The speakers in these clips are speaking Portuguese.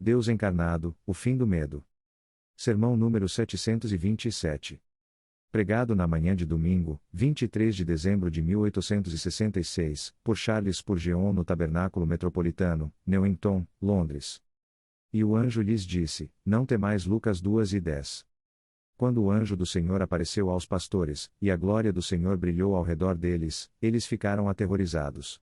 Deus encarnado, o fim do medo. Sermão número 727. Pregado na manhã de domingo, 23 de dezembro de 1866, por Charles Spurgeon no Tabernáculo Metropolitano, Newington, Londres. E o anjo lhes disse: Não temais. Lucas 2:10. Quando o anjo do Senhor apareceu aos pastores, e a glória do Senhor brilhou ao redor deles, eles ficaram aterrorizados.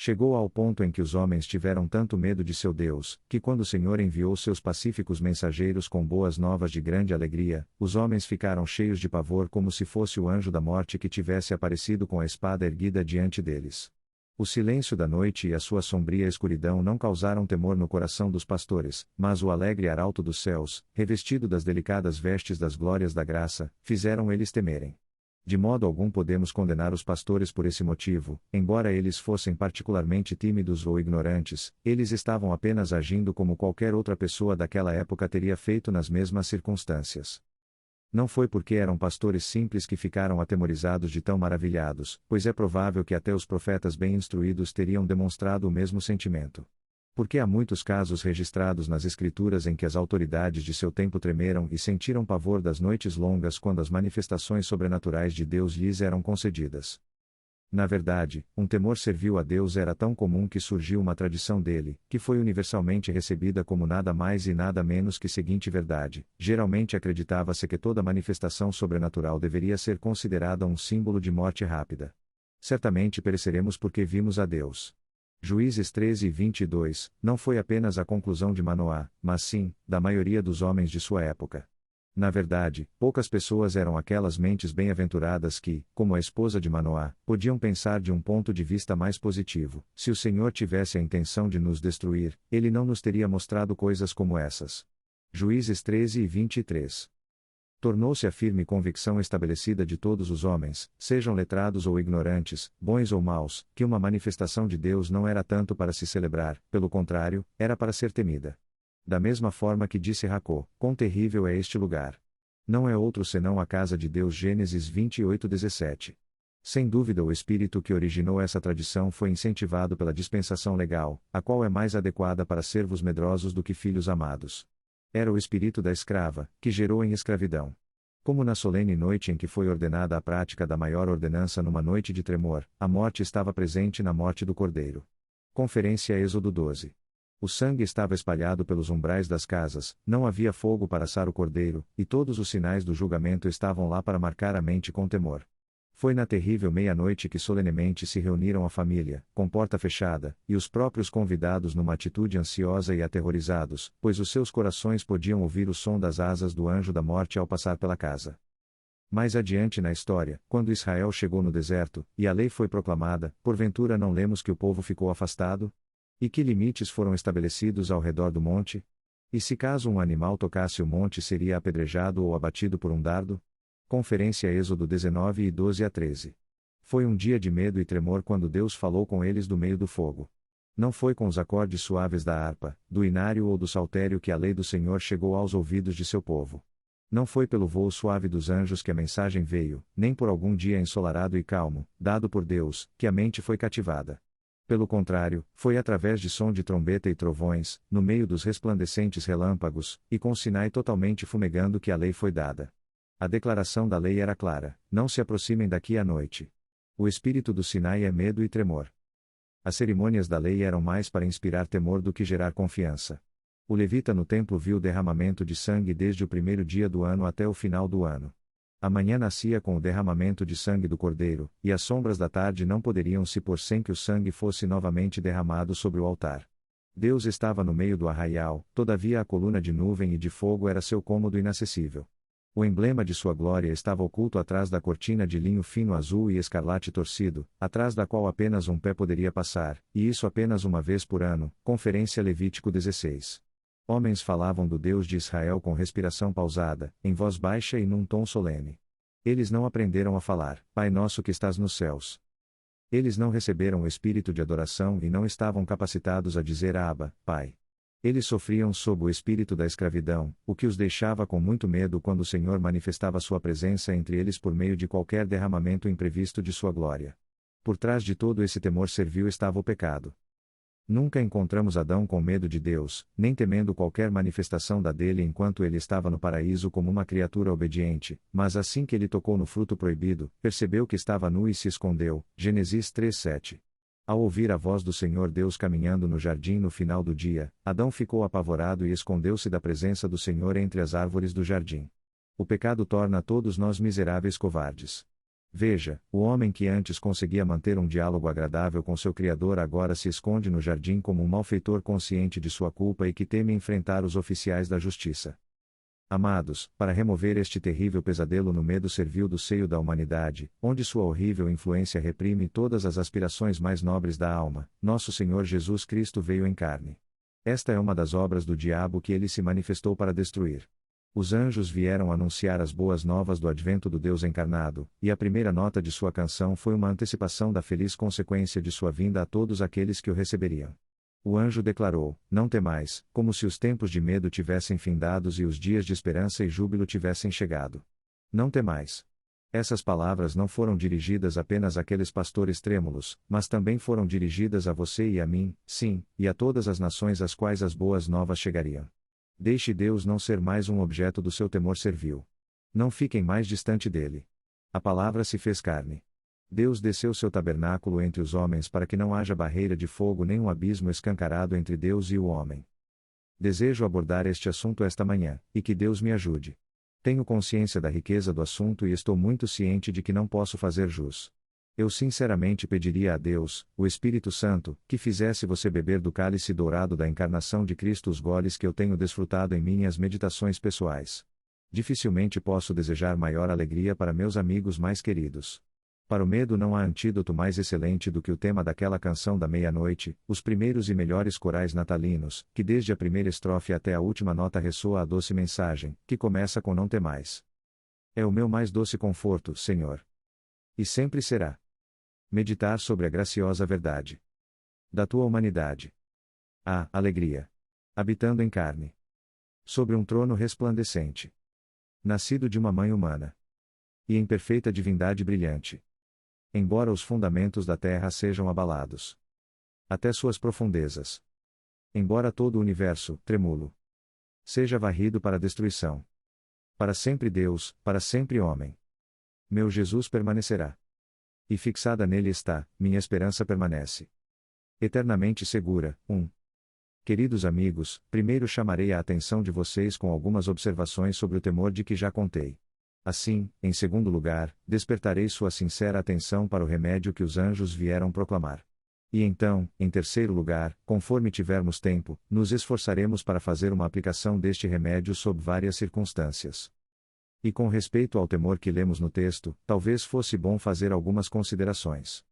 Chegou ao ponto em que os homens tiveram tanto medo de seu Deus, que quando o Senhor enviou seus pacíficos mensageiros com boas novas de grande alegria, os homens ficaram cheios de pavor como se fosse o anjo da morte que tivesse aparecido com a espada erguida diante deles. O silêncio da noite e a sua sombria escuridão não causaram temor no coração dos pastores, mas o alegre arauto dos céus, revestido das delicadas vestes das glórias da graça, fizeram eles temerem. De modo algum podemos condenar os pastores por esse motivo, embora eles fossem particularmente tímidos ou ignorantes, eles estavam apenas agindo como qualquer outra pessoa daquela época teria feito nas mesmas circunstâncias. Não foi porque eram pastores simples que ficaram atemorizados de tão maravilhados, pois é provável que até os profetas bem instruídos teriam demonstrado o mesmo sentimento. Porque há muitos casos registrados nas Escrituras em que as autoridades de seu tempo tremeram e sentiram pavor das noites longas quando as manifestações sobrenaturais de Deus lhes eram concedidas. Na verdade, um temor servil a Deus era tão comum que surgiu uma tradição dele, que foi universalmente recebida como nada mais e nada menos que seguinte verdade: geralmente acreditava-se que toda manifestação sobrenatural deveria ser considerada um símbolo de morte rápida. Certamente pereceremos porque vimos a Deus. Juízes 13:22, não foi apenas a conclusão de Manoá, mas sim, da maioria dos homens de sua época. Na verdade, poucas pessoas eram aquelas mentes bem-aventuradas que, como a esposa de Manoá, podiam pensar de um ponto de vista mais positivo: se o Senhor tivesse a intenção de nos destruir, ele não nos teria mostrado coisas como essas. Juízes 13:23. Tornou-se a firme convicção estabelecida de todos os homens, sejam letrados ou ignorantes, bons ou maus, que uma manifestação de Deus não era tanto para se celebrar, pelo contrário, era para ser temida. Da mesma forma que disse Jacó: quão terrível é este lugar! Não é outro senão a casa de Deus. Gênesis 28:17. Sem dúvida o espírito que originou essa tradição foi incentivado pela dispensação legal, a qual é mais adequada para servos medrosos do que filhos amados. Era o espírito da escrava, que gerou em escravidão. Como na solene noite em que foi ordenada a prática da maior ordenança numa noite de tremor, a morte estava presente na morte do Cordeiro. Conferência Êxodo 12. O sangue estava espalhado pelos umbrais das casas, não havia fogo para assar o Cordeiro, e todos os sinais do julgamento estavam lá para marcar a mente com temor. Foi na terrível meia-noite que solenemente se reuniram a família, com porta fechada, e os próprios convidados numa atitude ansiosa e aterrorizados, pois os seus corações podiam ouvir o som das asas do anjo da morte ao passar pela casa. Mais adiante na história, quando Israel chegou no deserto, e a lei foi proclamada, porventura não lemos que o povo ficou afastado? E que limites foram estabelecidos ao redor do monte? E se caso um animal tocasse o monte seria apedrejado ou abatido por um dardo? Conferência Êxodo 19:12-13. Foi um dia de medo e tremor quando Deus falou com eles do meio do fogo. Não foi com os acordes suaves da harpa, do inário ou do saltério que a lei do Senhor chegou aos ouvidos de seu povo. Não foi pelo vôo suave dos anjos que a mensagem veio, nem por algum dia ensolarado e calmo, dado por Deus, que a mente foi cativada. Pelo contrário, foi através de som de trombeta e trovões, no meio dos resplandecentes relâmpagos, e com Sinai totalmente fumegando que a lei foi dada. A declaração da lei era clara: não se aproximem daqui à noite. O espírito do Sinai é medo e tremor. As cerimônias da lei eram mais para inspirar temor do que gerar confiança. O levita no templo viu o derramamento de sangue desde o primeiro dia do ano até o final do ano. A manhã nascia com o derramamento de sangue do cordeiro, e as sombras da tarde não poderiam se pôr sem que o sangue fosse novamente derramado sobre o altar. Deus estava no meio do arraial, todavia a coluna de nuvem e de fogo era seu cômodo inacessível. O emblema de sua glória estava oculto atrás da cortina de linho fino azul e escarlate torcido, atrás da qual apenas um pé poderia passar, e isso apenas uma vez por ano. Conferência Levítico 16. Homens falavam do Deus de Israel com respiração pausada, em voz baixa e num tom solene. Eles não aprenderam a falar: Pai nosso que estás nos céus. Eles não receberam o espírito de adoração e não estavam capacitados a dizer Abba, Pai. Eles sofriam sob o espírito da escravidão, o que os deixava com muito medo quando o Senhor manifestava sua presença entre eles por meio de qualquer derramamento imprevisto de sua glória. Por trás de todo esse temor servil estava o pecado. Nunca encontramos Adão com medo de Deus, nem temendo qualquer manifestação da dele enquanto ele estava no paraíso como uma criatura obediente, mas assim que ele tocou no fruto proibido, percebeu que estava nu e se escondeu. Gênesis 3:7. Ao ouvir a voz do Senhor Deus caminhando no jardim no final do dia, Adão ficou apavorado e escondeu-se da presença do Senhor entre as árvores do jardim. O pecado torna todos nós miseráveis covardes. Veja, o homem que antes conseguia manter um diálogo agradável com seu Criador agora se esconde no jardim como um malfeitor consciente de sua culpa e que teme enfrentar os oficiais da justiça. Amados, para remover este terrível pesadelo no medo servil do seio da humanidade, onde sua horrível influência reprime todas as aspirações mais nobres da alma, nosso Senhor Jesus Cristo veio em carne. Esta é uma das obras do diabo que ele se manifestou para destruir. Os anjos vieram anunciar as boas novas do advento do Deus encarnado, e a primeira nota de sua canção foi uma antecipação da feliz consequência de sua vinda a todos aqueles que o receberiam. O anjo declarou: "Não temais", como se os tempos de medo tivessem findados e os dias de esperança e júbilo tivessem chegado. Não temais. Essas palavras não foram dirigidas apenas àqueles pastores trêmulos, mas também foram dirigidas a você e a mim, sim, e a todas as nações às quais as boas novas chegariam. Deixe Deus não ser mais um objeto do seu temor servil. Não fiquem mais distante dele. A palavra se fez carne. Deus desceu seu tabernáculo entre os homens para que não haja barreira de fogo nem um abismo escancarado entre Deus e o homem. Desejo abordar este assunto esta manhã, e que Deus me ajude. Tenho consciência da riqueza do assunto e estou muito ciente de que não posso fazer jus. Eu sinceramente pediria a Deus, o Espírito Santo, que fizesse você beber do cálice dourado da encarnação de Cristo os goles que eu tenho desfrutado em minhas meditações pessoais. Dificilmente posso desejar maior alegria para meus amigos mais queridos. Para o medo não há antídoto mais excelente do que o tema daquela canção da meia-noite, os primeiros e melhores corais natalinos, que desde a primeira estrofe até a última nota ressoa a doce mensagem, que começa com "Não temais". É o meu mais doce conforto, Senhor. E sempre será. Meditar sobre a graciosa verdade da tua humanidade. A alegria. Habitando em carne. Sobre um trono resplandecente. Nascido de uma mãe humana. E em perfeita divindade brilhante. Embora os fundamentos da terra sejam abalados. Até suas profundezas. Embora todo o universo, trêmulo, seja varrido para a destruição. Para sempre Deus, para sempre homem. Meu Jesus permanecerá. E fixada nele está, minha esperança permanece. Eternamente segura. 1. Queridos amigos, primeiro chamarei a atenção de vocês com algumas observações sobre o temor de que já contei. Assim, em segundo lugar, despertarei sua sincera atenção para o remédio que os anjos vieram proclamar. E então, em terceiro lugar, conforme tivermos tempo, nos esforçaremos para fazer uma aplicação deste remédio sob várias circunstâncias. E com respeito ao temor que lemos no texto, talvez fosse bom fazer algumas considerações.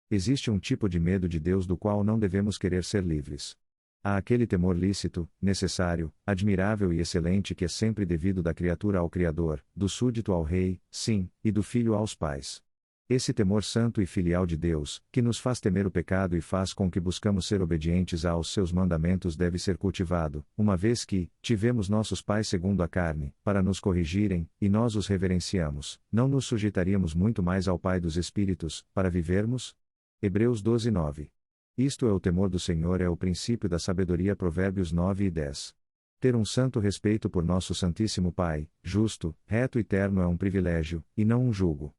Existe um tipo de medo de Deus do qual não devemos querer ser livres. Há aquele temor lícito, necessário, admirável e excelente que é sempre devido da criatura ao Criador, do súdito ao Rei, sim, e do filho aos pais. Esse temor santo e filial de Deus, que nos faz temer o pecado e faz com que buscamos ser obedientes aos seus mandamentos deve ser cultivado, uma vez que, tivemos nossos pais segundo a carne, para nos corrigirem, e nós os reverenciamos, não nos sujeitaríamos muito mais ao Pai dos Espíritos, para vivermos? Hebreus 12:9. Isto é o temor do Senhor é o princípio da sabedoria. Provérbios 9:10. Ter um santo respeito por nosso Santíssimo Pai, justo, reto e terno é um privilégio, e não um jugo.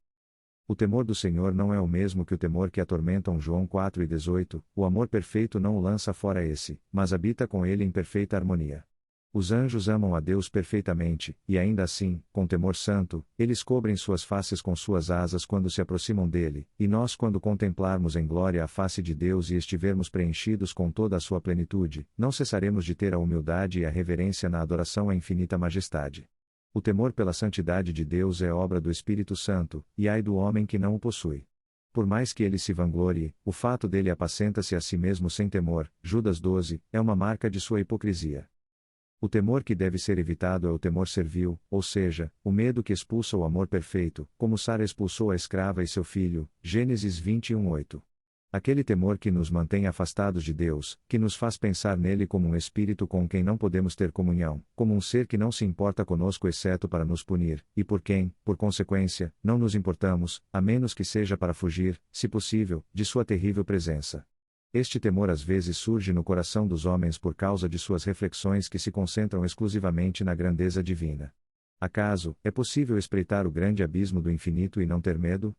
O temor do Senhor não é o mesmo que o temor que atormentam. João 4:18, o amor perfeito não o lança fora esse, mas habita com ele em perfeita harmonia. Os anjos amam a Deus perfeitamente, e ainda assim, com temor santo, eles cobrem suas faces com suas asas quando se aproximam dele, e nós quando contemplarmos em glória a face de Deus e estivermos preenchidos com toda a sua plenitude, não cessaremos de ter a humildade e a reverência na adoração à infinita majestade. O temor pela santidade de Deus é obra do Espírito Santo, e ai do homem que não o possui. Por mais que ele se vanglorie, o fato dele apacenta-se a si mesmo sem temor, Judas 12, é uma marca de sua hipocrisia. O temor que deve ser evitado é o temor servil, ou seja, o medo que expulsa o amor perfeito, como Sara expulsou a escrava e seu filho, Gênesis 21:8. Aquele temor que nos mantém afastados de Deus, que nos faz pensar nele como um espírito com quem não podemos ter comunhão, como um ser que não se importa conosco exceto para nos punir, e por quem, por consequência, não nos importamos, a menos que seja para fugir, se possível, de sua terrível presença. Este temor às vezes surge no coração dos homens por causa de suas reflexões que se concentram exclusivamente na grandeza divina. Acaso, é possível espreitar o grande abismo do infinito e não ter medo?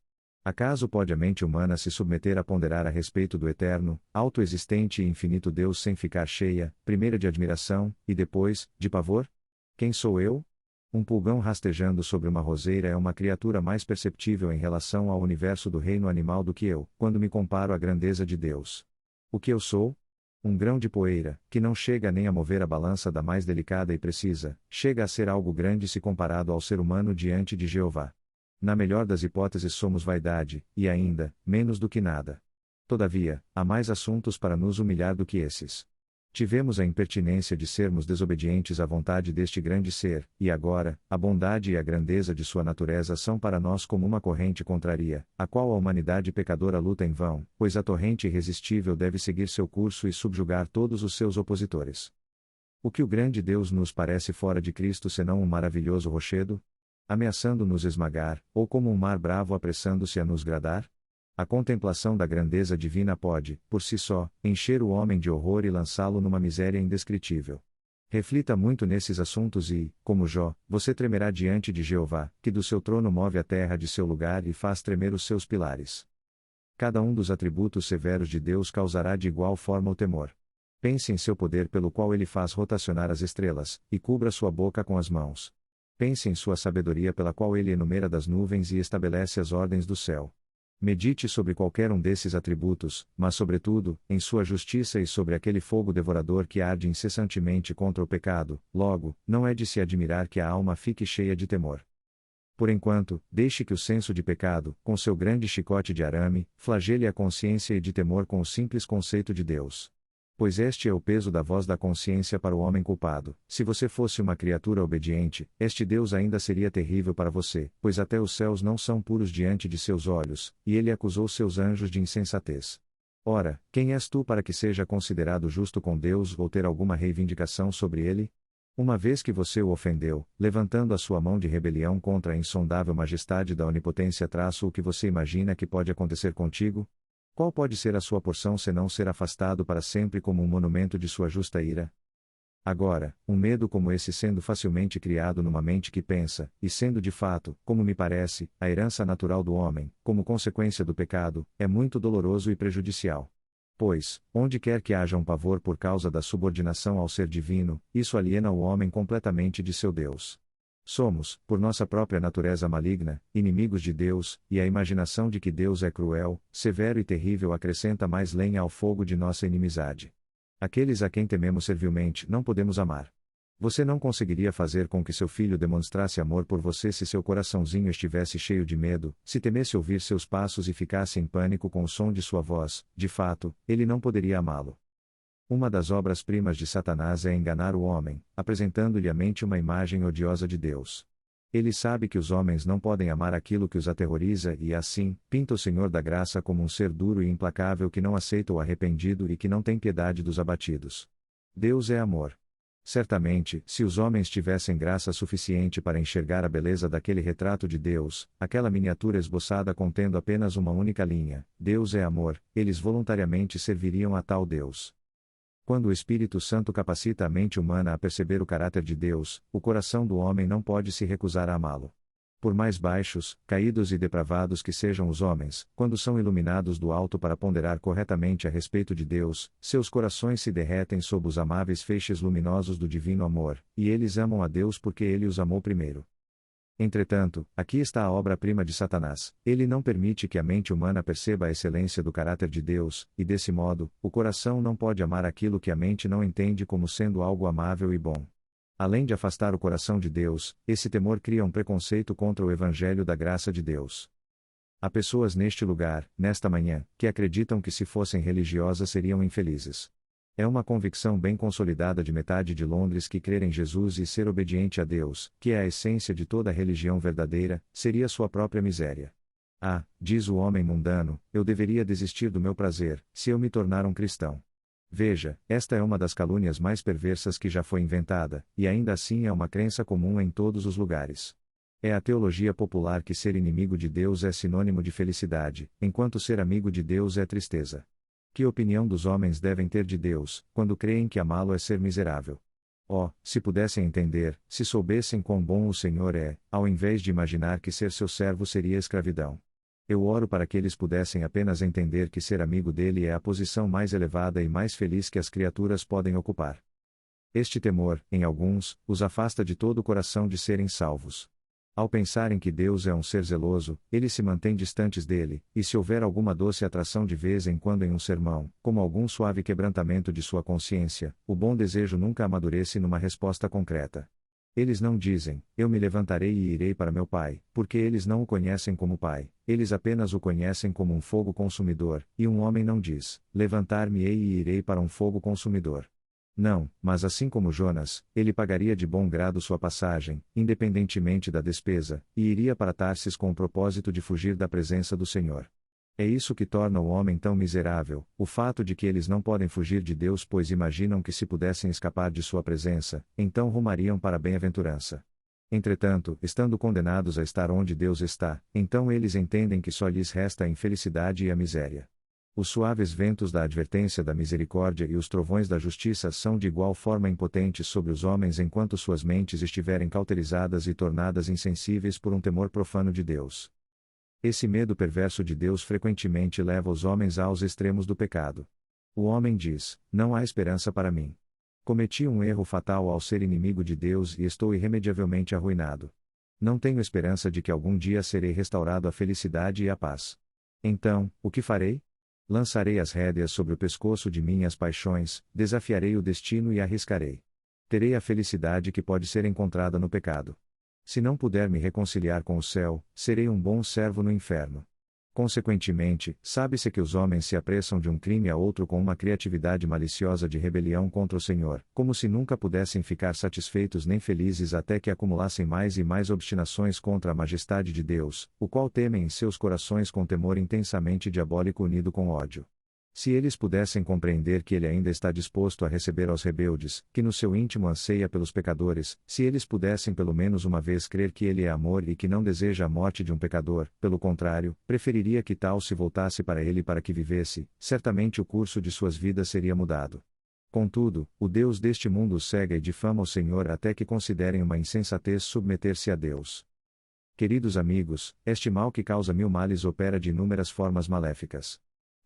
Acaso pode a mente humana se submeter a ponderar a respeito do eterno, autoexistente e infinito Deus sem ficar cheia, primeiro de admiração, e depois, de pavor? Quem sou eu? Um pulgão rastejando sobre uma roseira é uma criatura mais perceptível em relação ao universo do reino animal do que eu, quando me comparo à grandeza de Deus. O que eu sou? Um grão de poeira, que não chega nem a mover a balança da mais delicada e precisa, chega a ser algo grande se comparado ao ser humano diante de Jeová. Na melhor das hipóteses somos vaidade, e ainda, menos do que nada. Todavia, há mais assuntos para nos humilhar do que esses. Tivemos a impertinência de sermos desobedientes à vontade deste grande ser, e agora, a bondade e a grandeza de sua natureza são para nós como uma corrente contrária, a qual a humanidade pecadora luta em vão, pois a torrente irresistível deve seguir seu curso e subjugar todos os seus opositores. O que o grande Deus nos parece fora de Cristo senão um maravilhoso rochedo? Ameaçando nos esmagar, ou como um mar bravo apressando-se a nos gradar? A contemplação da grandeza divina pode, por si só, encher o homem de horror e lançá-lo numa miséria indescritível. Reflita muito nesses assuntos e, como Jó, você tremerá diante de Jeová, que do seu trono move a terra de seu lugar e faz tremer os seus pilares. Cada um dos atributos severos de Deus causará de igual forma o temor. Pense em seu poder pelo qual ele faz rotacionar as estrelas, e cubra sua boca com as mãos. Pense em sua sabedoria pela qual ele enumera das nuvens e estabelece as ordens do céu. Medite sobre qualquer um desses atributos, mas sobretudo, em sua justiça e sobre aquele fogo devorador que arde incessantemente contra o pecado, logo, não é de se admirar que a alma fique cheia de temor. Por enquanto, deixe que o senso de pecado, com seu grande chicote de arame, flagele a consciência e de temor com o simples conceito de Deus. Pois este é o peso da voz da consciência para o homem culpado. Se você fosse uma criatura obediente, este Deus ainda seria terrível para você, pois até os céus não são puros diante de seus olhos, e ele acusou seus anjos de insensatez. Ora, quem és tu para que seja considerado justo com Deus ou ter alguma reivindicação sobre ele? Uma vez que você o ofendeu, levantando a sua mão de rebelião contra a insondável majestade da onipotência, o que você imagina que pode acontecer contigo? Qual pode ser a sua porção senão ser afastado para sempre como um monumento de sua justa ira? Agora, um medo como esse sendo facilmente criado numa mente que pensa, e sendo de fato, como me parece, a herança natural do homem, como consequência do pecado, é muito doloroso e prejudicial. Pois, onde quer que haja um pavor por causa da subordinação ao ser divino, isso aliena o homem completamente de seu Deus. Somos, por nossa própria natureza maligna, inimigos de Deus, e a imaginação de que Deus é cruel, severo e terrível acrescenta mais lenha ao fogo de nossa inimizade. Aqueles a quem tememos servilmente não podemos amar. Você não conseguiria fazer com que seu filho demonstrasse amor por você se seu coraçãozinho estivesse cheio de medo, se temesse ouvir seus passos e ficasse em pânico com o som de sua voz. De fato, ele não poderia amá-lo. Uma das obras-primas de Satanás é enganar o homem, apresentando-lhe à mente uma imagem odiosa de Deus. Ele sabe que os homens não podem amar aquilo que os aterroriza e, assim, pinta o Senhor da graça como um ser duro e implacável que não aceita o arrependido e que não tem piedade dos abatidos. Deus é amor. Certamente, se os homens tivessem graça suficiente para enxergar a beleza daquele retrato de Deus, aquela miniatura esboçada contendo apenas uma única linha, Deus é amor, eles voluntariamente serviriam a tal Deus. Quando o Espírito Santo capacita a mente humana a perceber o caráter de Deus, o coração do homem não pode se recusar a amá-lo. Por mais baixos, caídos e depravados que sejam os homens, quando são iluminados do alto para ponderar corretamente a respeito de Deus, seus corações se derretem sob os amáveis feixes luminosos do divino amor, e eles amam a Deus porque ele os amou primeiro. Entretanto, aqui está a obra-prima de Satanás. Ele não permite que a mente humana perceba a excelência do caráter de Deus, e desse modo, o coração não pode amar aquilo que a mente não entende como sendo algo amável e bom. Além de afastar o coração de Deus, esse temor cria um preconceito contra o Evangelho da graça de Deus. Há pessoas neste lugar, nesta manhã, que acreditam que se fossem religiosas seriam infelizes. É uma convicção bem consolidada de metade de Londres que crer em Jesus e ser obediente a Deus, que é a essência de toda religião verdadeira, seria sua própria miséria. Ah, diz o homem mundano, eu deveria desistir do meu prazer, se eu me tornar um cristão. Veja, esta é uma das calúnias mais perversas que já foi inventada, e ainda assim é uma crença comum em todos os lugares. É a teologia popular que ser inimigo de Deus é sinônimo de felicidade, enquanto ser amigo de Deus é tristeza. Que opinião dos homens devem ter de Deus, quando creem que amá-lo é ser miserável? Oh, se pudessem entender, se soubessem quão bom o Senhor é, ao invés de imaginar que ser seu servo seria escravidão. Eu oro para que eles pudessem apenas entender que ser amigo dele é a posição mais elevada e mais feliz que as criaturas podem ocupar. Este temor, em alguns, os afasta de todo o coração de serem salvos. Ao pensarem que Deus é um ser zeloso, eles se mantêm distantes dele, e se houver alguma doce atração de vez em quando em um sermão, como algum suave quebrantamento de sua consciência, o bom desejo nunca amadurece numa resposta concreta. Eles não dizem, eu me levantarei e irei para meu pai, porque eles não o conhecem como pai, eles apenas o conhecem como um fogo consumidor, e um homem não diz, levantar-me-ei e irei para um fogo consumidor. Não, mas assim como Jonas, ele pagaria de bom grado sua passagem, independentemente da despesa, e iria para Tarsis com o propósito de fugir da presença do Senhor. É isso que torna o homem tão miserável, o fato de que eles não podem fugir de Deus pois imaginam que se pudessem escapar de sua presença, então rumariam para a bem-aventurança. Entretanto, estando condenados a estar onde Deus está, então eles entendem que só lhes resta a infelicidade e a miséria. Os suaves ventos da advertência da misericórdia e os trovões da justiça são de igual forma impotentes sobre os homens enquanto suas mentes estiverem cauterizadas e tornadas insensíveis por um temor profano de Deus. Esse medo perverso de Deus frequentemente leva os homens aos extremos do pecado. O homem diz: não há esperança para mim. Cometi um erro fatal ao ser inimigo de Deus e estou irremediavelmente arruinado. Não tenho esperança de que algum dia serei restaurado à felicidade e à paz. Então, o que farei? Lançarei as rédeas sobre o pescoço de minhas paixões, desafiarei o destino e arriscarei. Terei a felicidade que pode ser encontrada no pecado. Se não puder me reconciliar com o céu, serei um bom servo no inferno. Consequentemente, sabe-se que os homens se apressam de um crime a outro com uma criatividade maliciosa de rebelião contra o Senhor, como se nunca pudessem ficar satisfeitos nem felizes até que acumulassem mais e mais obstinações contra a majestade de Deus, o qual temem em seus corações com temor intensamente diabólico unido com ódio. Se eles pudessem compreender que ele ainda está disposto a receber aos rebeldes, que no seu íntimo anseia pelos pecadores, se eles pudessem pelo menos uma vez crer que ele é amor e que não deseja a morte de um pecador, pelo contrário, preferiria que tal se voltasse para ele para que vivesse, certamente o curso de suas vidas seria mudado. Contudo, o Deus deste mundo os cega e difama o Senhor até que considerem uma insensatez submeter-se a Deus. Queridos amigos, este mal que causa mil males opera de inúmeras formas maléficas.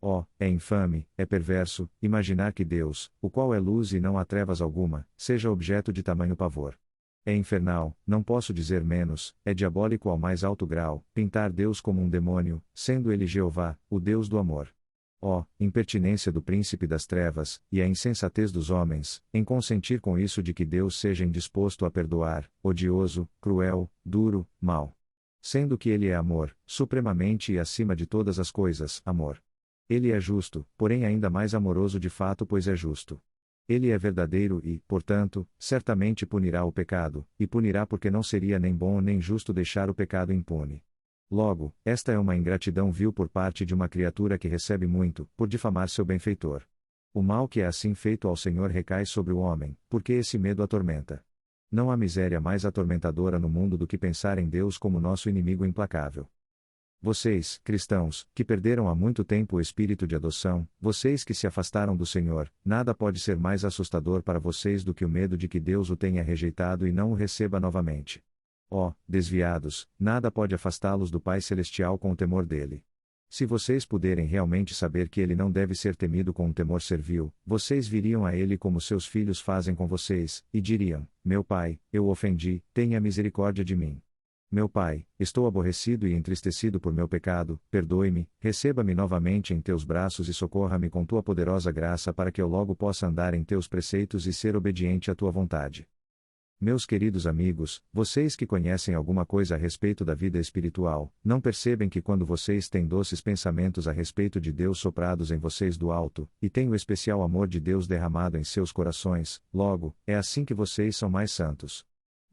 Oh, é infame, é perverso, imaginar que Deus, o qual é luz e não há trevas alguma, seja objeto de tamanho pavor. É infernal, não posso dizer menos, é diabólico ao mais alto grau, pintar Deus como um demônio, sendo ele Jeová, o Deus do amor. Oh, impertinência do príncipe das trevas, e a insensatez dos homens, em consentir com isso de que Deus seja indisposto a perdoar, odioso, cruel, duro, mau. Sendo que ele é amor, supremamente e acima de todas as coisas, amor. Ele é justo, porém ainda mais amoroso de fato pois é justo. Ele é verdadeiro e, portanto, certamente punirá o pecado, e punirá porque não seria nem bom nem justo deixar o pecado impune. Logo, esta é uma ingratidão vil por parte de uma criatura que recebe muito, por difamar seu benfeitor. O mal que é assim feito ao Senhor recai sobre o homem, porque esse medo atormenta. Não há miséria mais atormentadora no mundo do que pensar em Deus como nosso inimigo implacável. Vocês, cristãos, que perderam há muito tempo o espírito de adoção, vocês que se afastaram do Senhor, nada pode ser mais assustador para vocês do que o medo de que Deus o tenha rejeitado e não o receba novamente. Ó, desviados, nada pode afastá-los do Pai Celestial com o temor dele. Se vocês puderem realmente saber que ele não deve ser temido com um temor servil, vocês viriam a ele como seus filhos fazem com vocês, e diriam: meu pai, eu o ofendi, tenha misericórdia de mim. Meu pai, estou aborrecido e entristecido por meu pecado, perdoe-me, receba-me novamente em teus braços e socorra-me com tua poderosa graça para que eu logo possa andar em teus preceitos e ser obediente à tua vontade. Meus queridos amigos, vocês que conhecem alguma coisa a respeito da vida espiritual, não percebem que quando vocês têm doces pensamentos a respeito de Deus soprados em vocês do alto, e têm o especial amor de Deus derramado em seus corações, logo, é assim que vocês são mais santos.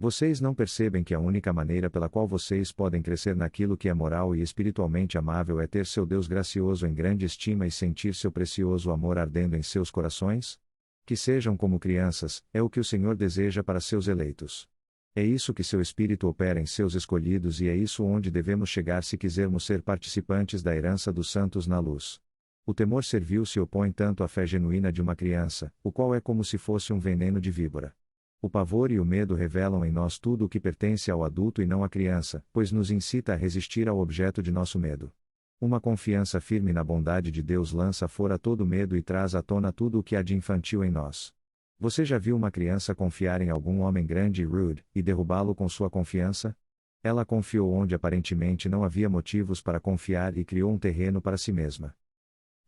Vocês não percebem que a única maneira pela qual vocês podem crescer naquilo que é moral e espiritualmente amável é ter seu Deus gracioso em grande estima e sentir seu precioso amor ardendo em seus corações? Que sejam como crianças, é o que o Senhor deseja para seus eleitos. É isso que seu Espírito opera em seus escolhidos e é isso onde devemos chegar se quisermos ser participantes da herança dos santos na luz. O temor servil se opõe tanto à fé genuína de uma criança, o qual é como se fosse um veneno de víbora. O pavor e o medo revelam em nós tudo o que pertence ao adulto e não à criança, pois nos incita a resistir ao objeto de nosso medo. Uma confiança firme na bondade de Deus lança fora todo medo e traz à tona tudo o que há de infantil em nós. Você já viu uma criança confiar em algum homem grande e rude, e derrubá-lo com sua confiança? Ela confiou onde aparentemente não havia motivos para confiar e criou um terreno para si mesma.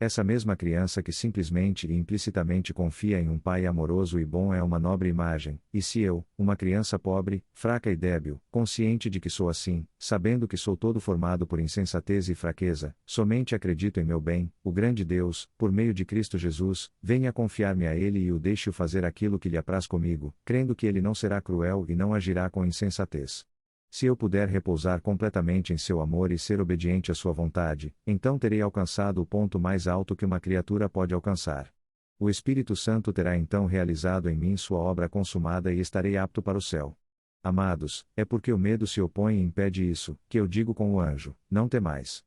Essa mesma criança que simplesmente e implicitamente confia em um pai amoroso e bom é uma nobre imagem, e se eu, uma criança pobre, fraca e débil, consciente de que sou assim, sabendo que sou todo formado por insensatez e fraqueza, somente acredito em meu bem, o grande Deus, por meio de Cristo Jesus, venha confiar-me a Ele e o deixe-o fazer aquilo que lhe apraz comigo, crendo que Ele não será cruel e não agirá com insensatez. Se eu puder repousar completamente em seu amor e ser obediente à sua vontade, então terei alcançado o ponto mais alto que uma criatura pode alcançar. O Espírito Santo terá então realizado em mim sua obra consumada e estarei apto para o céu. Amados, é porque o medo se opõe e impede isso, que eu digo com o anjo: não temais.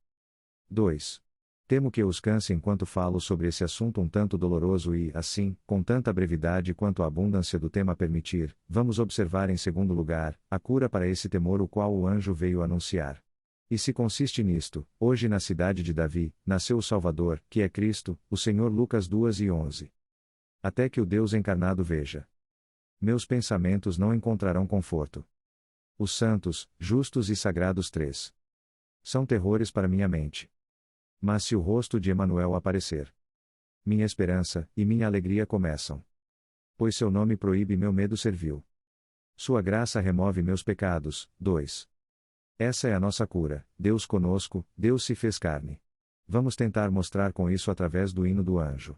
2. Temo que eu os canse enquanto falo sobre esse assunto um tanto doloroso e, assim, com tanta brevidade quanto a abundância do tema permitir, vamos observar em segundo lugar, a cura para esse temor o qual o anjo veio anunciar. E se consiste nisto, hoje na cidade de Davi, nasceu o Salvador, que é Cristo, o Senhor. Lucas 2:11. Até que o Deus encarnado veja. Meus pensamentos não encontrarão conforto. Os santos, justos e sagrados 3. São terrores para minha mente. Mas se o rosto de Emanuel aparecer, minha esperança e minha alegria começam. Pois seu nome proíbe meu medo servil. Sua graça remove meus pecados. 2. Essa é a nossa cura, Deus conosco, Deus se fez carne. Vamos tentar mostrar com isso através do hino do anjo.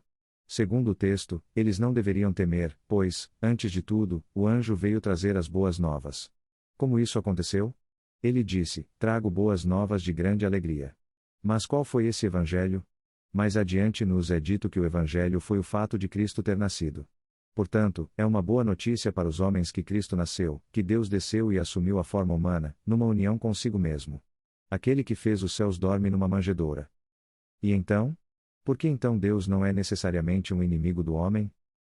Segundo o texto, eles não deveriam temer, pois, antes de tudo, o anjo veio trazer as boas novas. Como isso aconteceu? Ele disse: trago boas novas de grande alegria. Mas qual foi esse evangelho? Mais adiante nos é dito que o evangelho foi o fato de Cristo ter nascido. Portanto, é uma boa notícia para os homens que Cristo nasceu, que Deus desceu e assumiu a forma humana, numa união consigo mesmo. Aquele que fez os céus dorme numa manjedoura. E então? Por que então Deus não é necessariamente um inimigo do homem?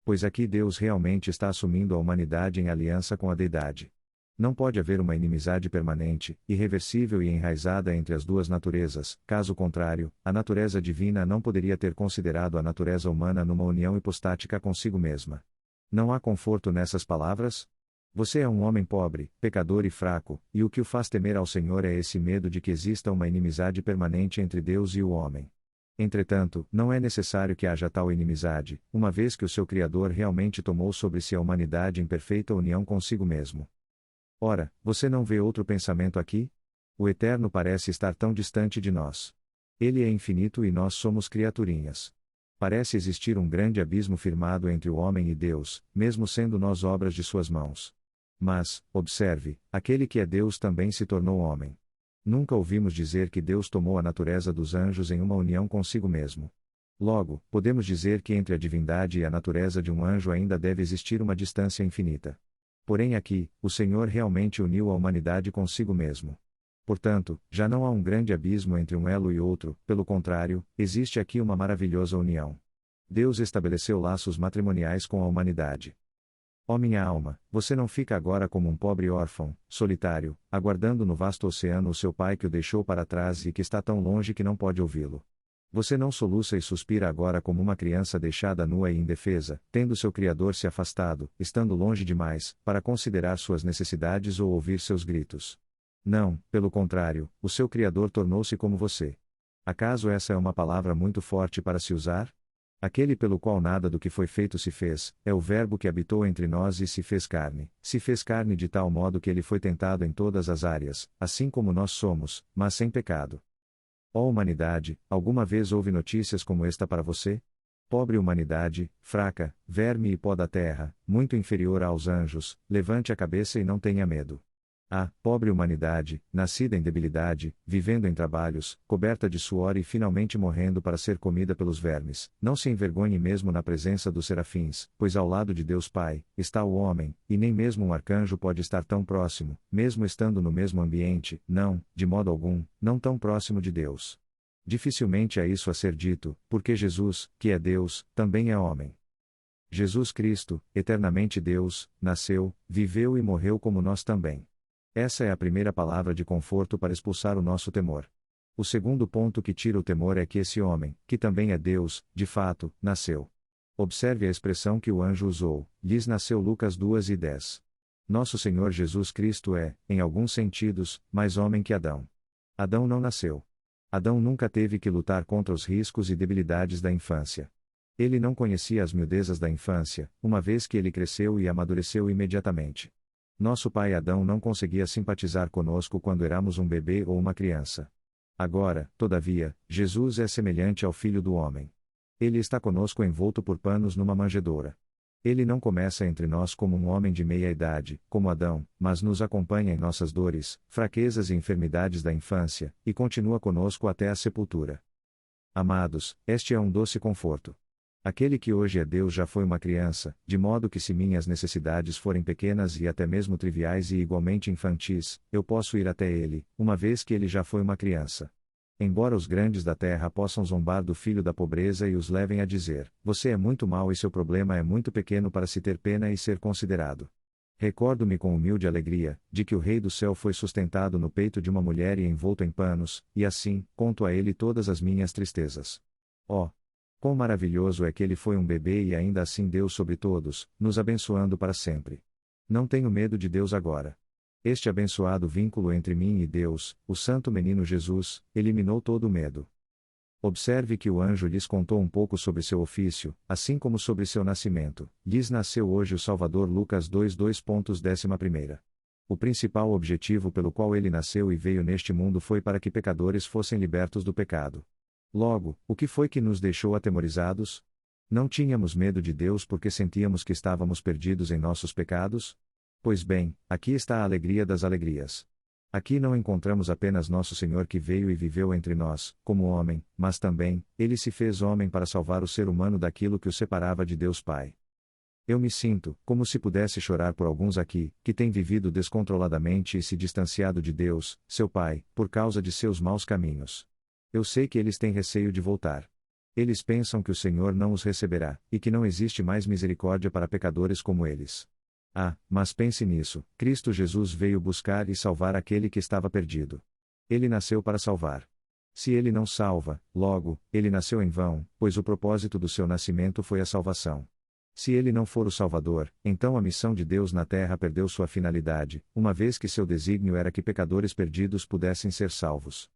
Pois aqui Deus realmente está assumindo a humanidade em aliança com a deidade. Não pode haver uma inimizade permanente, irreversível e enraizada entre as duas naturezas, caso contrário, a natureza divina não poderia ter considerado a natureza humana numa união hipostática consigo mesma. Não há conforto nessas palavras? Você é um homem pobre, pecador e fraco, e o que o faz temer ao Senhor é esse medo de que exista uma inimizade permanente entre Deus e o homem. Entretanto, não é necessário que haja tal inimizade, uma vez que o seu Criador realmente tomou sobre si a humanidade em perfeita união consigo mesmo. Ora, você não vê outro pensamento aqui? O Eterno parece estar tão distante de nós. Ele é infinito e nós somos criaturinhas. Parece existir um grande abismo firmado entre o homem e Deus, mesmo sendo nós obras de suas mãos. Mas, observe, aquele que é Deus também se tornou homem. Nunca ouvimos dizer que Deus tomou a natureza dos anjos em uma união consigo mesmo. Logo, podemos dizer que entre a divindade e a natureza de um anjo ainda deve existir uma distância infinita. Porém aqui, o Senhor realmente uniu a humanidade consigo mesmo. Portanto, já não há um grande abismo entre um elo e outro, pelo contrário, existe aqui uma maravilhosa união. Deus estabeleceu laços matrimoniais com a humanidade. Ó minha alma, você não fica agora como um pobre órfão, solitário, aguardando no vasto oceano o seu pai que o deixou para trás e que está tão longe que não pode ouvi-lo. Você não soluça e suspira agora como uma criança deixada nua e indefesa, tendo seu Criador se afastado, estando longe demais, para considerar suas necessidades ou ouvir seus gritos. Não, pelo contrário, o seu Criador tornou-se como você. Acaso essa é uma palavra muito forte para se usar? Aquele pelo qual nada do que foi feito se fez, é o Verbo que habitou entre nós e se fez carne de tal modo que ele foi tentado em todas as áreas, assim como nós somos, mas sem pecado. Ó humanidade, alguma vez houve notícias como esta para você? Pobre humanidade, fraca, verme e pó da terra, muito inferior aos anjos, levante a cabeça e não tenha medo. Ah, pobre humanidade, nascida em debilidade, vivendo em trabalhos, coberta de suor e finalmente morrendo para ser comida pelos vermes, não se envergonhe mesmo na presença dos serafins, pois ao lado de Deus Pai, está o homem, e nem mesmo um arcanjo pode estar tão próximo, mesmo estando no mesmo ambiente, não, de modo algum, não tão próximo de Deus. Dificilmente há isso a ser dito, porque Jesus, que é Deus, também é homem. Jesus Cristo, eternamente Deus, nasceu, viveu e morreu como nós também. Essa é a primeira palavra de conforto para expulsar o nosso temor. O segundo ponto que tira o temor é que esse homem, que também é Deus, de fato, nasceu. Observe a expressão que o anjo usou, lhes nasceu Lucas 2:10. Nosso Senhor Jesus Cristo é, em alguns sentidos, mais homem que Adão. Adão não nasceu. Adão nunca teve que lutar contra os riscos e debilidades da infância. Ele não conhecia as miudezas da infância, uma vez que ele cresceu e amadureceu imediatamente. Nosso pai Adão não conseguia simpatizar conosco quando éramos um bebê ou uma criança. Agora, todavia, Jesus é semelhante ao Filho do Homem. Ele está conosco envolto por panos numa manjedoura. Ele não começa entre nós como um homem de meia idade, como Adão, mas nos acompanha em nossas dores, fraquezas e enfermidades da infância, e continua conosco até a sepultura. Amados, este é um doce conforto. Aquele que hoje é Deus já foi uma criança, de modo que se minhas necessidades forem pequenas e até mesmo triviais e igualmente infantis, eu posso ir até ele, uma vez que ele já foi uma criança. Embora os grandes da terra possam zombar do filho da pobreza e os levem a dizer: você é muito mau e seu problema é muito pequeno para se ter pena e ser considerado. Recordo-me com humilde alegria, de que o Rei do Céu foi sustentado no peito de uma mulher e envolto em panos, e assim, conto a ele todas as minhas tristezas. Oh! Quão maravilhoso é que ele foi um bebê e ainda assim deu sobre todos, nos abençoando para sempre. Não tenho medo de Deus agora. Este abençoado vínculo entre mim e Deus, o Santo Menino Jesus, eliminou todo o medo. Observe que o anjo lhes contou um pouco sobre seu ofício, assim como sobre seu nascimento. Lhes nasceu hoje o Salvador. Lucas 2:11. O principal objetivo pelo qual ele nasceu e veio neste mundo foi para que pecadores fossem libertos do pecado. Logo, o que foi que nos deixou atemorizados? Não tínhamos medo de Deus porque sentíamos que estávamos perdidos em nossos pecados? Pois bem, aqui está a alegria das alegrias. Aqui não encontramos apenas nosso Senhor que veio e viveu entre nós, como homem, mas também, ele se fez homem para salvar o ser humano daquilo que o separava de Deus Pai. Eu me sinto, como se pudesse chorar por alguns aqui, que têm vivido descontroladamente e se distanciado de Deus, seu Pai, por causa de seus maus caminhos. Eu sei que eles têm receio de voltar. Eles pensam que o Senhor não os receberá, e que não existe mais misericórdia para pecadores como eles. Ah, mas pense nisso, Cristo Jesus veio buscar e salvar aquele que estava perdido. Ele nasceu para salvar. Se ele não salva, logo, ele nasceu em vão, pois o propósito do seu nascimento foi a salvação. Se ele não for o Salvador, então a missão de Deus na terra perdeu sua finalidade, uma vez que seu desígnio era que pecadores perdidos pudessem ser salvos.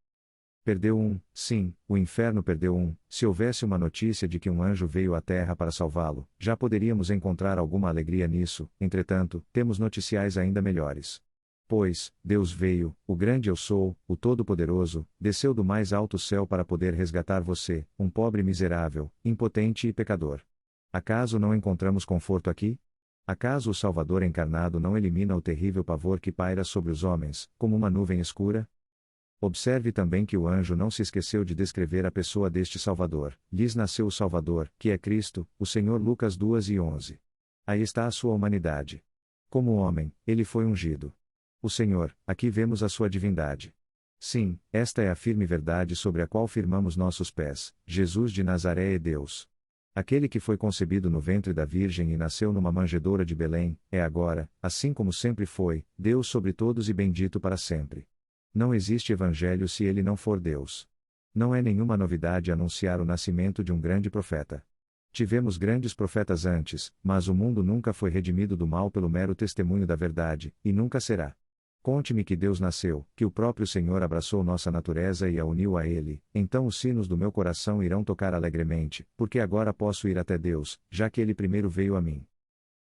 Perdeu sim, o inferno perdeu se houvesse uma notícia de que um anjo veio à terra para salvá-lo, já poderíamos encontrar alguma alegria nisso, entretanto, temos noticiais ainda melhores. Pois, Deus veio, o grande eu sou, o Todo-Poderoso, desceu do mais alto céu para poder resgatar você, um pobre miserável, impotente e pecador. Acaso não encontramos conforto aqui? Acaso o Salvador encarnado não elimina o terrível pavor que paira sobre os homens, como uma nuvem escura? Observe também que o anjo não se esqueceu de descrever a pessoa deste Salvador. Lhes nasceu o Salvador, que é Cristo, o Senhor. Lucas 2:11. Aí está a sua humanidade. Como homem, ele foi ungido. O Senhor, aqui vemos a sua divindade. Sim, esta é a firme verdade sobre a qual firmamos nossos pés. Jesus de Nazaré é Deus. Aquele que foi concebido no ventre da Virgem e nasceu numa manjedoura de Belém, é agora, assim como sempre foi, Deus sobre todos e bendito para sempre. Não existe evangelho se ele não for Deus. Não é nenhuma novidade anunciar o nascimento de um grande profeta. Tivemos grandes profetas antes, mas o mundo nunca foi redimido do mal pelo mero testemunho da verdade, e nunca será. Conte-me que Deus nasceu, que o próprio Senhor abraçou nossa natureza e a uniu a Ele, então os sinos do meu coração irão tocar alegremente, porque agora posso ir até Deus, já que Ele primeiro veio a mim.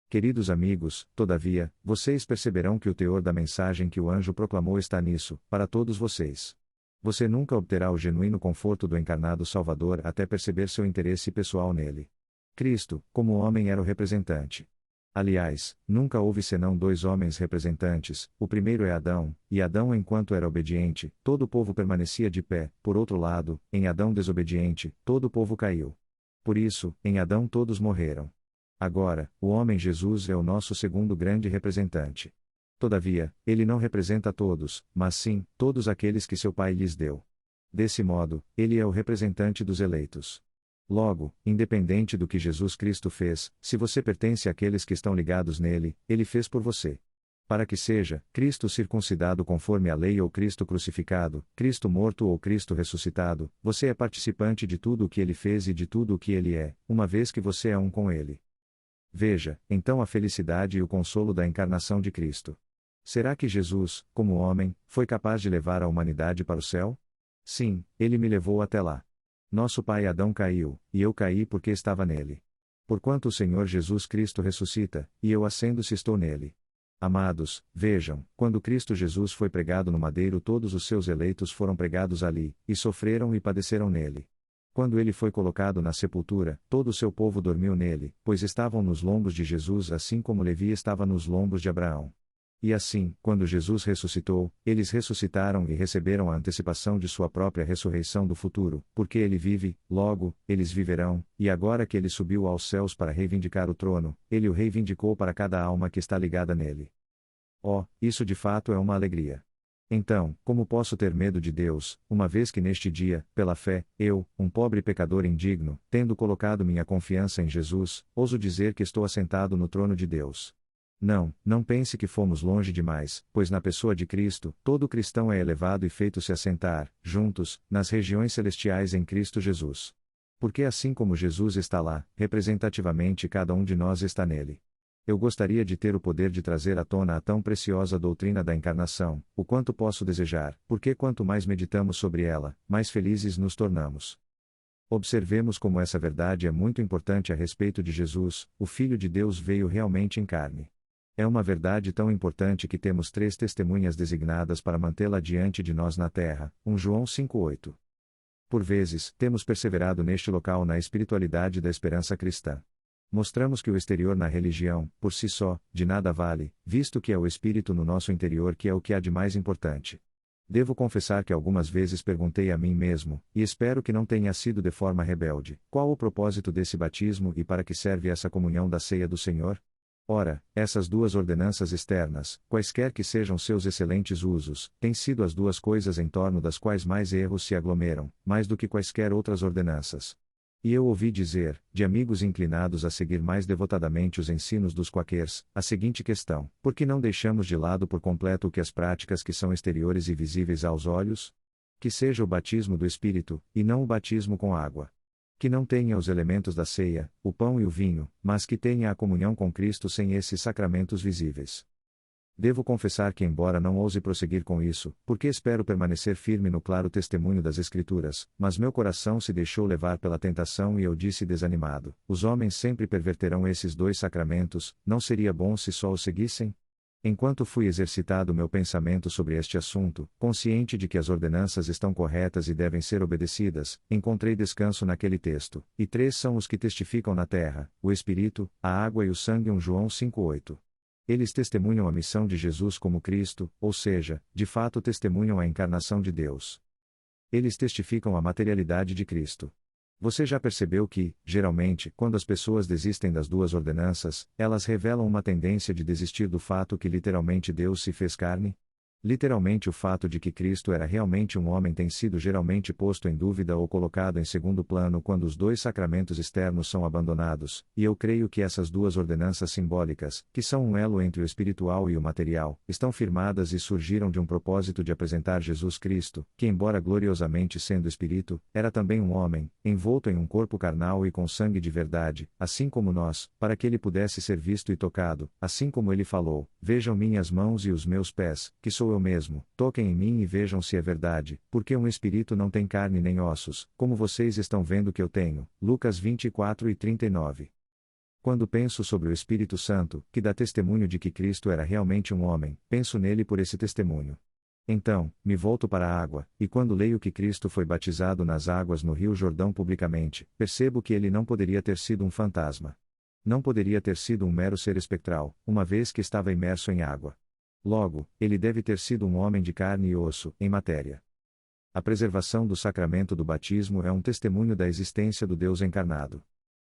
Queridos amigos, todavia, vocês perceberão que o teor da mensagem que o anjo proclamou está nisso, para todos vocês. Você nunca obterá o genuíno conforto do encarnado Salvador até perceber seu interesse pessoal nele. Cristo, como homem, era o representante. Aliás, nunca houve senão dois homens representantes, o primeiro é Adão, e Adão, enquanto era obediente, todo o povo permanecia de pé. Por outro lado, em Adão desobediente, todo o povo caiu. Por isso, em Adão todos morreram. Agora, o homem Jesus é o nosso segundo grande representante. Todavia, ele não representa todos, mas sim, todos aqueles que seu Pai lhes deu. Desse modo, ele é o representante dos eleitos. Logo, independente do que Jesus Cristo fez, se você pertence àqueles que estão ligados nele, ele fez por você. Para que seja Cristo circuncidado conforme a lei ou Cristo crucificado, Cristo morto ou Cristo ressuscitado, você é participante de tudo o que ele fez e de tudo o que ele é, uma vez que você é um com ele. Veja, então a felicidade e o consolo da encarnação de Cristo. Será que Jesus, como homem, foi capaz de levar a humanidade para o céu? Sim, ele me levou até lá. Nosso pai Adão caiu, e eu caí porque estava nele. Porquanto o Senhor Jesus Cristo ressuscita, e eu ascendo se estou nele. Amados, vejam, quando Cristo Jesus foi pregado no madeiro, todos os seus eleitos foram pregados ali, e sofreram e padeceram nele. Quando ele foi colocado na sepultura, todo o seu povo dormiu nele, pois estavam nos lombos de Jesus assim como Levi estava nos lombos de Abraão. E assim, quando Jesus ressuscitou, eles ressuscitaram e receberam a antecipação de sua própria ressurreição do futuro, porque ele vive, logo, eles viverão, e agora que ele subiu aos céus para reivindicar o trono, ele o reivindicou para cada alma que está ligada nele. Oh, isso de fato é uma alegria. Então, como posso ter medo de Deus, uma vez que neste dia, pela fé, eu, um pobre pecador indigno, tendo colocado minha confiança em Jesus, ouso dizer que estou assentado no trono de Deus. Não pense que fomos longe demais, pois na pessoa de Cristo, todo cristão é elevado e feito-se assentar, juntos, nas regiões celestiais em Cristo Jesus. Porque assim como Jesus está lá, representativamente cada um de nós está nele. Eu gostaria de ter o poder de trazer à tona a tão preciosa doutrina da encarnação, o quanto posso desejar, porque quanto mais meditamos sobre ela, mais felizes nos tornamos. Observemos como essa verdade é muito importante a respeito de Jesus, o Filho de Deus veio realmente em carne. É uma verdade tão importante que temos 3 testemunhas designadas para mantê-la diante de nós na terra, 1 João 5:8. Por vezes, temos perseverado neste local na espiritualidade da esperança cristã. Mostramos que o exterior na religião, por si só, de nada vale, visto que é o espírito no nosso interior que é o que há de mais importante. Devo confessar que algumas vezes perguntei a mim mesmo, e espero que não tenha sido de forma rebelde, qual o propósito desse batismo e para que serve essa comunhão da ceia do Senhor? Ora, essas 2 ordenanças externas, quaisquer que sejam seus excelentes usos, têm sido as 2 coisas em torno das quais mais erros se aglomeram, mais do que quaisquer outras ordenanças. E eu ouvi dizer, de amigos inclinados a seguir mais devotadamente os ensinos dos quakers, a seguinte questão: por que não deixamos de lado por completo o que as práticas que são exteriores e visíveis aos olhos? Que seja o batismo do Espírito, e não o batismo com água. Que não tenha os elementos da ceia, o pão e o vinho, mas que tenha a comunhão com Cristo sem esses sacramentos visíveis. Devo confessar que, embora não ouse prosseguir com isso, porque espero permanecer firme no claro testemunho das Escrituras, mas meu coração se deixou levar pela tentação e eu disse desanimado: os homens sempre perverterão esses 2 sacramentos, não seria bom se só os seguissem? Enquanto fui exercitado meu pensamento sobre este assunto, consciente de que as ordenanças estão corretas e devem ser obedecidas, encontrei descanso naquele texto, e 3 são os que testificam na terra: o Espírito, a água e o sangue. 1 João 5:8. Eles testemunham a missão de Jesus como Cristo, ou seja, de fato testemunham a encarnação de Deus. Eles testificam a materialidade de Cristo. Você já percebeu que, geralmente, quando as pessoas desistem das 2 ordenanças, elas revelam uma tendência de desistir do fato que literalmente Deus se fez carne? Literalmente o fato de que Cristo era realmente um homem tem sido geralmente posto em dúvida ou colocado em segundo plano quando os 2 sacramentos externos são abandonados, e eu creio que essas 2 ordenanças simbólicas, que são um elo entre o espiritual e o material, estão firmadas e surgiram de um propósito de apresentar Jesus Cristo, que embora gloriosamente sendo Espírito, era também um homem, envolto em um corpo carnal e com sangue de verdade, assim como nós, para que ele pudesse ser visto e tocado, assim como ele falou: vejam minhas mãos e os meus pés, que sou eu mesmo, toquem em mim e vejam se é verdade, porque um espírito não tem carne nem ossos, como vocês estão vendo que eu tenho. Lucas 24:39. Quando penso sobre o Espírito Santo, que dá testemunho de que Cristo era realmente um homem, penso nele por esse testemunho. Então, me volto para a água, e quando leio que Cristo foi batizado nas águas no Rio Jordão publicamente, percebo que ele não poderia ter sido um fantasma. Não poderia ter sido um mero ser espectral, uma vez que estava imerso em água. Logo, ele deve ter sido um homem de carne e osso, em matéria. A preservação do sacramento do batismo é um testemunho da existência do Deus encarnado.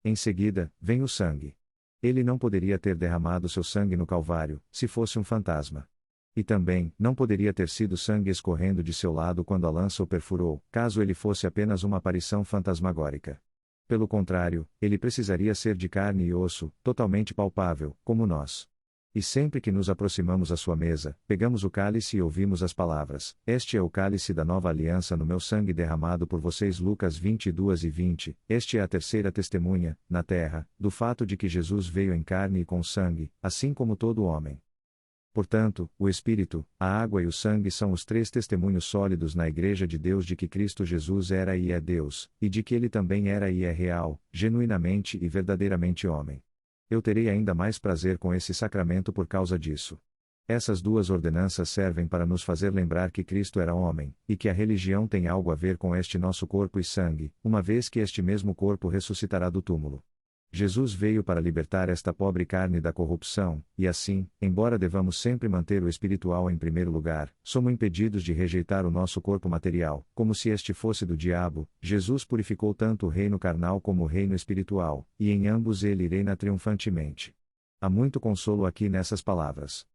Em seguida, vem o sangue. Ele não poderia ter derramado seu sangue no Calvário, se fosse um fantasma. E também, não poderia ter sido sangue escorrendo de seu lado quando a lança o perfurou, caso ele fosse apenas uma aparição fantasmagórica. Pelo contrário, ele precisaria ser de carne e osso, totalmente palpável, como nós. E sempre que nos aproximamos à sua mesa, pegamos o cálice e ouvimos as palavras: Este é o cálice da nova aliança no meu sangue derramado por vocês. Lucas 22:20. Este é a terceira testemunha, na terra, do fato de que Jesus veio em carne e com sangue, assim como todo homem. Portanto, o Espírito, a água e o sangue são os três testemunhos sólidos na Igreja de Deus de que Cristo Jesus era e é Deus, e de que ele também era e é real, genuinamente e verdadeiramente homem. Eu terei ainda mais prazer com esse sacramento por causa disso. Essas duas ordenanças servem para nos fazer lembrar que Cristo era homem, e que a religião tem algo a ver com este nosso corpo e sangue, uma vez que este mesmo corpo ressuscitará do túmulo. Jesus veio para libertar esta pobre carne da corrupção, e assim, embora devamos sempre manter o espiritual em primeiro lugar, somos impedidos de rejeitar o nosso corpo material, como se este fosse do diabo. Jesus purificou tanto o reino carnal como o reino espiritual, e em ambos ele reina triunfantemente. Há muito consolo aqui nessas palavras.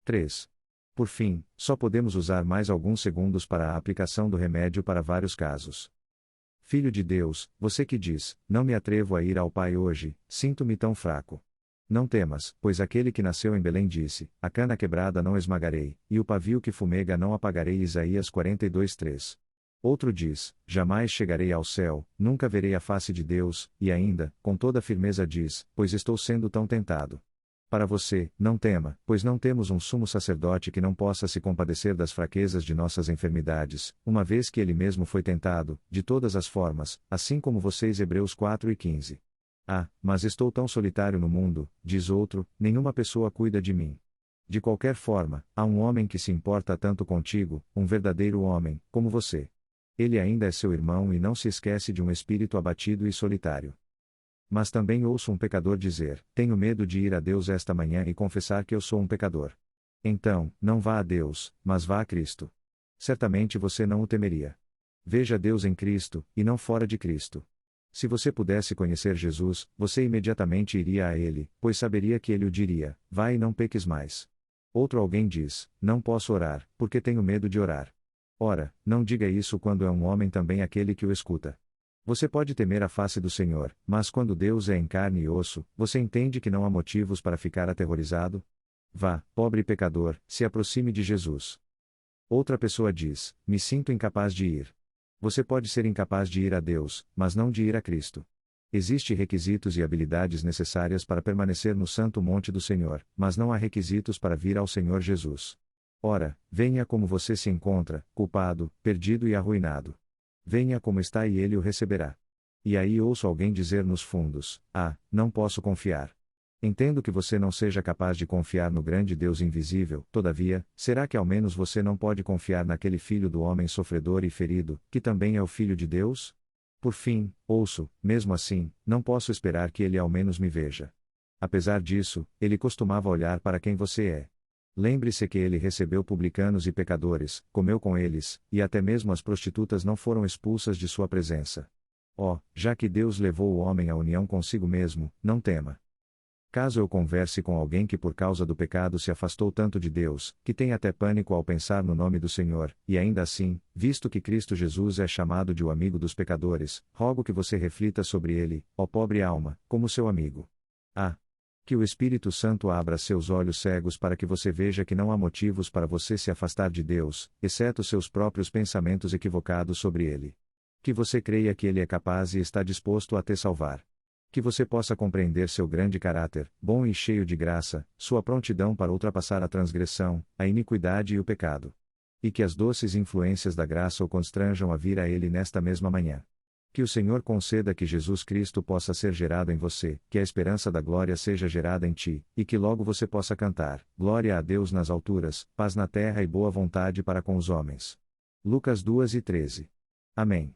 3. Por fim, só podemos usar mais alguns segundos para a aplicação do remédio para vários casos. Filho de Deus, você que diz: não me atrevo a ir ao Pai hoje, sinto-me tão fraco. Não temas, pois aquele que nasceu em Belém disse: a cana quebrada não esmagarei, e o pavio que fumega não apagarei. Isaías 42:3. Outro diz: jamais chegarei ao céu, nunca verei a face de Deus, e ainda, com toda firmeza diz: pois estou sendo tão tentado. Para você, não tema, pois não temos um sumo sacerdote que não possa se compadecer das fraquezas de nossas enfermidades, uma vez que ele mesmo foi tentado, de todas as formas, assim como vocês. Hebreus 4:15. Ah, mas estou tão solitário no mundo, diz outro, nenhuma pessoa cuida de mim. De qualquer forma, há um homem que se importa tanto contigo, um verdadeiro homem, como você. Ele ainda é seu irmão e não se esquece de um espírito abatido e solitário. Mas também ouço um pecador dizer: tenho medo de ir a Deus esta manhã e confessar que eu sou um pecador. Então, não vá a Deus, mas vá a Cristo. Certamente você não o temeria. Veja Deus em Cristo, e não fora de Cristo. Se você pudesse conhecer Jesus, você imediatamente iria a Ele, pois saberia que Ele o diria: vai e não peques mais. Outro alguém diz: não posso orar, porque tenho medo de orar. Ora, não diga isso quando é um homem também aquele que o escuta. Você pode temer a face do Senhor, mas quando Deus é em carne e osso, você entende que não há motivos para ficar aterrorizado? Vá, pobre pecador, se aproxime de Jesus. Outra pessoa diz: me sinto incapaz de ir. Você pode ser incapaz de ir a Deus, mas não de ir a Cristo. Existem requisitos e habilidades necessárias para permanecer no santo monte do Senhor, mas não há requisitos para vir ao Senhor Jesus. Ora, venha como você se encontra, culpado, perdido e arruinado. Venha como está e ele o receberá. E aí ouço alguém dizer nos fundos: ah, não posso confiar. Entendo que você não seja capaz de confiar no grande Deus invisível, todavia, será que ao menos você não pode confiar naquele filho do homem sofredor e ferido, que também é o Filho de Deus? Por fim, ouço: mesmo assim, não posso esperar que ele ao menos me veja. Apesar disso, ele costumava olhar para quem você é. Lembre-se que ele recebeu publicanos e pecadores, comeu com eles, e até mesmo as prostitutas não foram expulsas de sua presença. Oh, já que Deus levou o homem à união consigo mesmo, não tema. Caso eu converse com alguém que por causa do pecado se afastou tanto de Deus, que tem até pânico ao pensar no nome do Senhor, e ainda assim, visto que Cristo Jesus é chamado de o amigo dos pecadores, rogo que você reflita sobre ele, ó pobre alma, como seu amigo. Ah! Que o Espírito Santo abra seus olhos cegos para que você veja que não há motivos para você se afastar de Deus, exceto seus próprios pensamentos equivocados sobre Ele. Que você creia que Ele é capaz e está disposto a te salvar. Que você possa compreender seu grande caráter, bom e cheio de graça, sua prontidão para ultrapassar a transgressão, a iniquidade e o pecado. E que as doces influências da graça o constranjam a vir a Ele nesta mesma manhã. Que o Senhor conceda que Jesus Cristo possa ser gerado em você, que a esperança da glória seja gerada em ti, e que logo você possa cantar: glória a Deus nas alturas, paz na terra e boa vontade para com os homens. Lucas 2:13. Amém.